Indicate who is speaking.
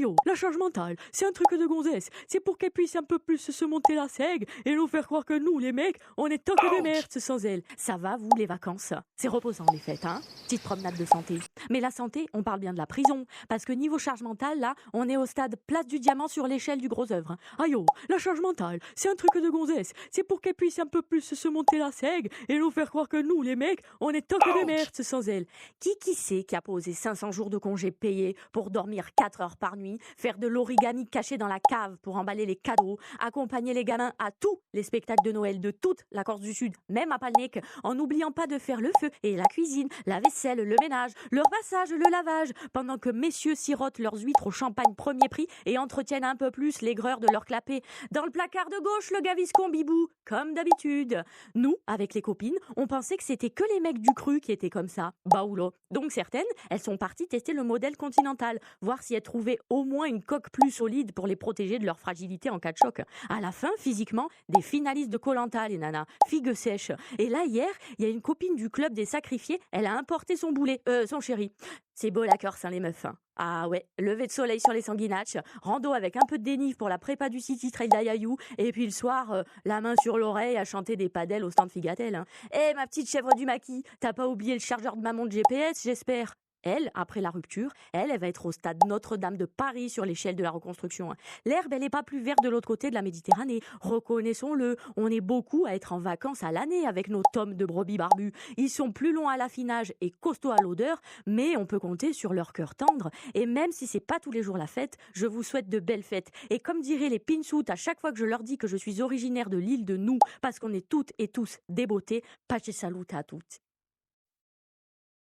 Speaker 1: Aïe, oh, la charge mentale, c'est un truc de gonzesse. C'est pour qu'elle puisse un peu plus se monter la seigue et nous faire croire que nous, les mecs, on est tant que des merdes sans elle. Ça va, vous, les vacances? C'est reposant, les fêtes, hein? Petite promenade de santé. Mais la santé, on parle bien de la prison. Parce que niveau charge mentale, là, on est au stade place du diamant sur l'échelle du gros œuvre. Aïe, oh, la charge mentale, c'est un truc de gonzesse. C'est pour qu'elle puisse un peu plus se monter la seigue et nous faire croire que nous, les mecs, on est tant que des merdes sans elle. Qui c'est qui a posé 500 jours de congé payés pour dormir 4 heures par nuit, faire de l'origami caché dans la cave pour emballer les cadeaux, accompagner les gamins à tous les spectacles de Noël de toute la Corse du Sud, même à Palnec, en n'oubliant pas de faire le feu et la cuisine, la vaisselle, le ménage, le repassage, le lavage, pendant que messieurs sirotent leurs huîtres au champagne premier prix et entretiennent un peu plus l'aigreur de leur clapet. Dans le placard de gauche, le gaviscon bibou, comme d'habitude. Nous, avec les copines, on pensait que c'était que les mecs du cru qui étaient comme ça. Baoulot. Donc certaines, elles sont parties tester le modèle continental, voir si elles trouvaient au moins une coque plus solide pour les protéger de leur fragilité en cas de choc. À la fin, physiquement, des finalistes de Koh-Lanta, les nanas, figues sèches. Et là, hier, il y a une copine du club des sacrifiés, elle a importé son boulet, son chéri. C'est beau la Corse, hein, les meufs. Hein. Ah ouais, lever de soleil sur les sanguinatches, rando avec un peu de dénive pour la prépa du City Trail d'Ayayou, et puis le soir, la main sur l'oreille à chanter des padelles au stand Figatel. Hein. Eh, ma petite chèvre du maquis, t'as pas oublié le chargeur de ma montre GPS, j'espère? Elle, après la rupture, elle va être au stade Notre-Dame de Paris sur l'échelle de la reconstruction. Hein. L'herbe, elle n'est pas plus verte de l'autre côté de la Méditerranée. Reconnaissons-le, on est beaucoup à être en vacances à l'année avec nos tomes de brebis barbus. Ils sont plus longs à l'affinage et costauds à l'odeur, mais on peut compter sur leur cœur tendre. Et même si c'est pas tous les jours la fête, je vous souhaite de belles fêtes. Et comme diraient les pinsoutes à chaque fois que je leur dis que je suis originaire de l'île de Nou, parce qu'on est toutes et tous des beautés, pace salut à toutes.